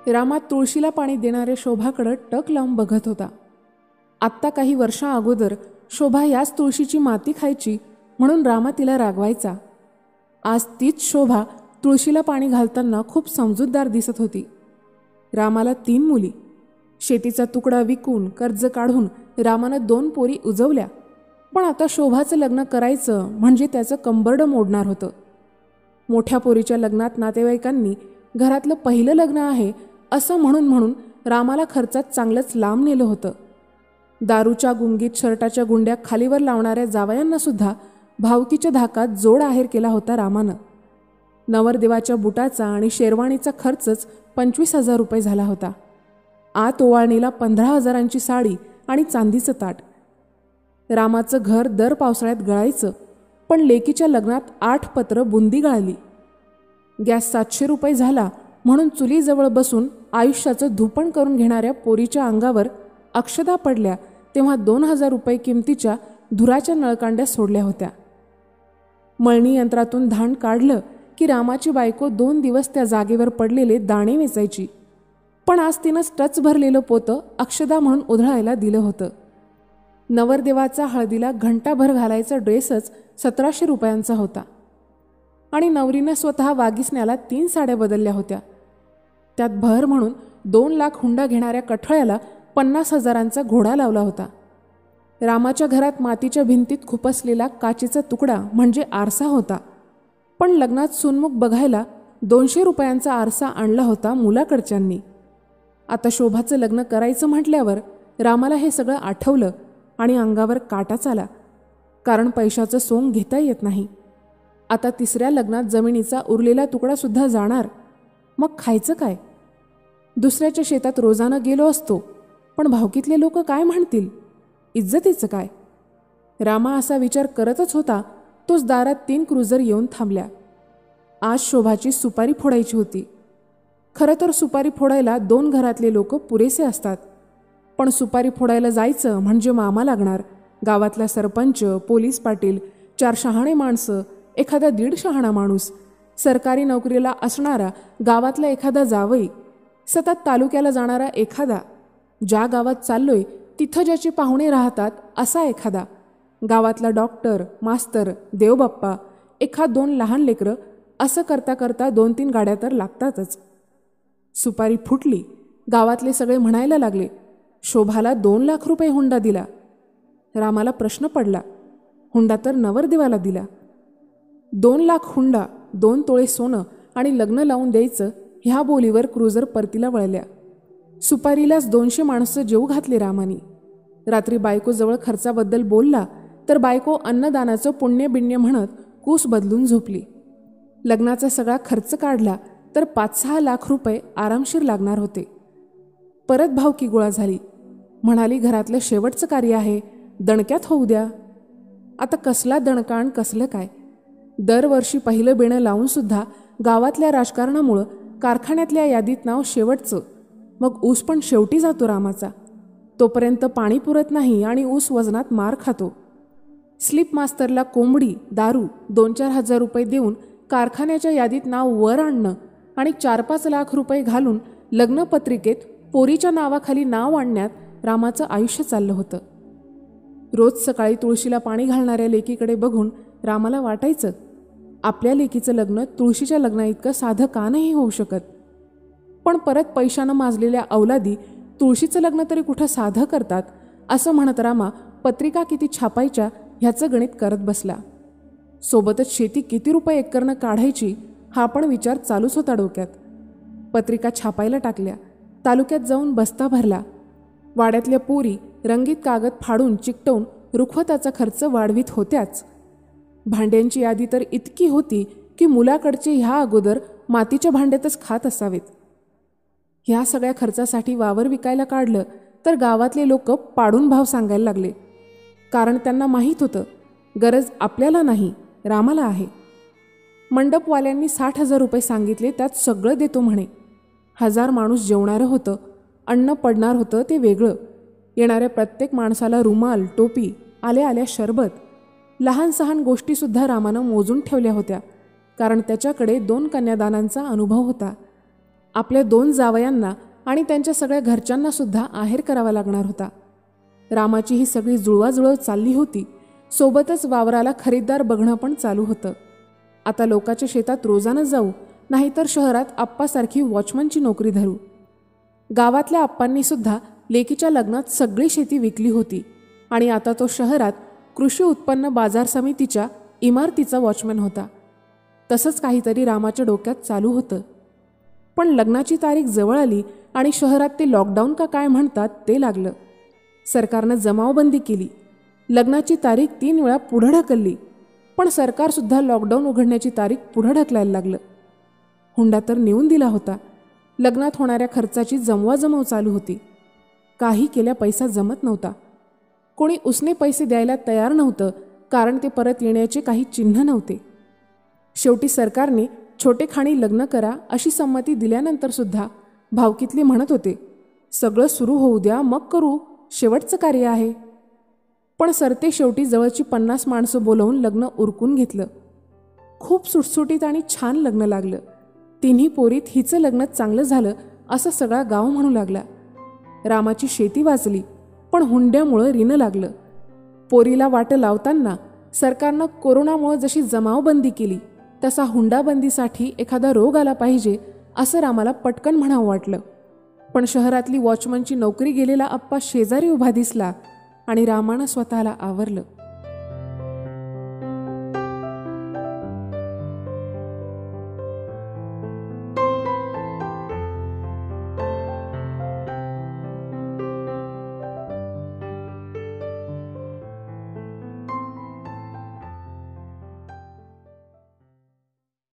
रामा तुळशीला पाणी देणाऱ्या शोभाकडं टक लावून बघत होता. आत्ता काही वर्षा अगोदर शोभा याच तुळशीची माती खायची म्हणून रामा तिला रागवायचा. आज तीच शोभा तुळशीला पाणी घालताना खूप समजूतदार दिसत होती. रामाला 3 मुली. शेतीचा तुकडा विकून कर्ज काढून रामानं 2 पोरी उजवल्या. पण आता शोभाचं लग्न करायचं म्हणजे त्याचं कंबरडं मोडणार होतं. मोठ्या पोरीच्या लग्नात नातेवाईकांनी घरातलं पहिलं लग्न आहे असं म्हणून रामाला खर्चात चांगलंच लांब नेलं होतं. दारूच्या गुंगीत शर्टाच्या गुंड्या खालीवर लावणाऱ्या जावयांना सुद्धा भावकीच्या धाकात जोड आहेर केला होता रामानं. नवरदेवाच्या बुटाचा आणि शेरवाणीचा खर्चच 25,000 रुपये झाला होता. आत ओवाळणीला 15,000ची साडी आणि चांदीचं ताट. रामाचं घर दर पावसाळ्यात गळायचं, पण लेकीच्या लग्नात 8 पत्र बुंदी गळाली. गॅस 700 रुपये झाला म्हणून चुलीजवळ बसून आयुष्याचं धुपण करून घेणाऱ्या पोरीच्या अंगावर अक्षदा पडल्या तेव्हा 2,000 रुपये किमतीच्या धुराच्या नळकांड्या सोडल्या होत्या. मळणी यंत्रातून धाण काढलं की रामाची बायको 2 दिवस त्या जागेवर पडलेले दाणे वेचायची. पण आज तिनं टच भरलेलं पोतं अक्षदा म्हणून उधळायला दिलं होतं. नवरदेवाचा हळदीला घंटाभर घालायचा ड्रेसच 1,700 रुपयांचा होता आणि नवरीनं स्वतः वागिसण्याला 3 साड्या बदलल्या होत्या. त्यात भर म्हणून 2 लाख हुंडा घेणाऱ्या कठळ्याला 50,000चा घोडा लावला होता. रामाच्या घरात मातीच्या भिंतीत खुपसलेला काचेचा तुकडा म्हणजे आरसा होता. पण लग्नात सुनमुख बघायला 200 रुपयांचा आरसा आणला होता मुलाकडच्यांनी. आता शोभाचं लग्न करायचं म्हटल्यावर रामाला हे सगळं आठवलं आणि अंगावर काटाच आला. कारण पैशाचं सोंग घेता येत नाही. आता 3ऱ्या लग्नात जमिनीचा उरलेला तुकडासुद्धा जाणार. मग खायचं काय? दुसऱ्याच्या शेतात रोजानं गेलो असतो, पण भावकीतले लोक काय म्हणतील? इज्जतीचं काय? रामा असा विचार करतच होता तोच दारात 3 क्रुझर येऊन थांबल्या. आज शोभाची सुपारी फोडायची होती. खरं तर सुपारी फोडायला 2 घरातले लोक पुरेसे असतात. पण सुपारी फोडायला जायचं म्हणजे मामा लागणार, गावातला सरपंच, पोलीस पाटील, 4 शहाणे माणसं, एखादा 1.5 शहाणा माणूस, सरकारी नोकरीला असणारा गावातला एखादा जावई, सतत तालुक्याला जाणारा एखादा, ज्या गावात चाललोय तिथं ज्याचे पाहुणे राहतात असा एखादा, गावातला डॉक्टर, मास्तर, देवबाप्पा, 1-2 लहान लेकरं, असं करता करता 2-3 गाड्या तर लागतातच. सुपारी फुटली. गावातले सगळे म्हणायला लागले, शोभाला 2 लाख रुपये हुंडा दिला. रामाला प्रश्न पडला, हुंडा तर नवरदेवाला दिला. 2 लाख हुंडा, 2 तोळे सोनं आणि लग्न लावून द्यायचं ह्या बोलीवर क्रुझर परतीला वळल्या. सुपारीलाच 200 माणसं जेऊ घातले रामानी. रात्री बायकोजवळ खर्चाबद्दल बोलला तर बायको अन्नदानाचं पुण्य बिण्य म्हणत कूस बदलून झोपली. लग्नाचा सगळा खर्च काढला तर 5-6 लाख रुपये आरामशीर लागणार होते. परत भावकी गोळा झाली. म्हणाली, घरातलं शेवटचं कार्य आहे, दणक्यात होऊ द्या. आता कसला दणकाण कसलं काय? दरवर्षी पहिलं बेणं लावूनसुद्धा गावातल्या राजकारणामुळं कारखान्यातल्या यादीत नाव शेवटचं. मग ऊस पण शेवटी जातो रामाचा. तोपर्यंत पाणी पुरत नाही आणि ऊस वजनात मार खातो. स्लिप मास्तरला कोंबडी, दारू, 2-4 हजार रुपये देऊन कारखान्याच्या यादीत नाव वर आणणं आणि 4-5 लाख रुपये घालून लग्नपत्रिकेत पोरीच्या नावाखाली नाव आणण्यात रामाचं आयुष्य चाललं होतं. रोज सकाळी तुळशीला पाणी घालणाऱ्या लेकीकडे बघून रामाला वाटायचं, आपल्या लेकीचं लग्न तुळशीच्या लग्नाइतकं साधं का नाही होऊ शकत? पण परत पैशानं माजलेल्या अवलादी तुळशीचं लग्न तरी कुठं साधं करतात असं म्हणत रामा पत्रिका किती छापायच्या ह्याचं गणित करत बसला. सोबतच शेती किती रुपये एकरनं काढायची हा पण विचार चालूच होता डोक्यात. पत्रिका छापायला टाकल्या. तालुक्यात जाऊन बस्ता भरला. वाड्यातल्या पोरी रंगीत कागद फाडून चिकटवून रुखवताचा खर्च वाढवीत होत्याच. भांड्यांची यादी तर इतकी होती की मुलाकडचे ह्या अगोदर मातीच्या भांड्यातच खात असावेत. ह्या सगळ्या खर्चासाठी वावर विकायला काढलं तर गावातले लोक पाडून भाव सांगायला लागले. कारण त्यांना माहीत होतं, गरज आपल्याला नाही, रामाला आहे. मंडपवाल्यांनी 60,000 रुपये सांगितले, त्यात सगळं देतो म्हणे. 1000 माणूस जेवणारं होतं, अन्न पडणार होतं ते वेगळं. येणाऱ्या प्रत्येक माणसाला रुमाल, टोपी, आल्या आल्या शरबत, लहान सहान गोष्टीसुद्धा रामानं मोजून ठेवल्या होत्या. कारण त्याच्याकडे 2 कन्यादानांचा अनुभव होता. आपल्या 2 जावयांना आणि त्यांच्या सगळ्या घरच्यांना सुद्धा आहेर करावा लागणार होता. रामाची ही सगळी जुळवाजुळव चालली होती. सोबतच वावराला खरीददार बघणं पण चालू होतं. आता लोकांच्या शेतात रोजानं जाऊ, नाहीतर शहरात आप्पासारखी वॉचमनची नोकरी धरू. गावातल्या आप्पांनी सुद्धा लेकीच्या लग्नात सगळी शेती विकली होती आणि आता तो शहरात कृषी उत्पन्न बाजार समितीच्या इमारतीचा वॉचमन होता. तसंच काहीतरी रामाच्या डोक्यात चालू होतं. पण लग्नाची तारीख जवळ आली आणि शहरात ते लॉकडाऊन का काय म्हणतात ते लागलं. सरकारनं जमावबंदी केली. लग्नाची तारीख 3 वेळा पुढं ढकलली. पण सरकारसुद्धा लॉकडाऊन उघडण्याची तारीख पुढं ढकलायला लागलं. हुंडा तर नेऊन दिला होता. लग्नात होणाऱ्या खर्चाची जमवाजमव चालू होती. काही केल्या पैसा जमत नव्हता. कोणी उसने पैसे द्यायला तयार नव्हतं, कारण ते परत येण्याचे काही चिन्ह नव्हते. शेवटी सरकारने छोटेखानी लग्न करा अशी संमती दिल्यानंतर सुद्धा भावकीतले म्हणत होते, सगळं सुरू होऊ द्या मग करू, शेवटचं कार्य आहे. पण सरते शेवटी जवळची 50 माणसं बोलवून लग्न उरकून घेतलं. खूप सुटसुटीत आणि छान लग्न लागलं. 3ही पोरीत हिचं लग्न चांगलं झालं असं सगळा गाव म्हणू लागला. रामाची शेती वाचली, पण हुंड्यामुळं रिणं लागलं. पोरीला वाटं लावताना सरकारनं कोरोनामुळं जशी जमावबंदी केली तसा हुंडाबंदीसाठी एखादा रोग आला पाहिजे असं रामाला पटकन म्हणावं वाटलं. पण शहरातली वॉचमनची नोकरी गेलेला आप्पा शेजारी उभा दिसला आणि रामानं स्वतःला आवरलं.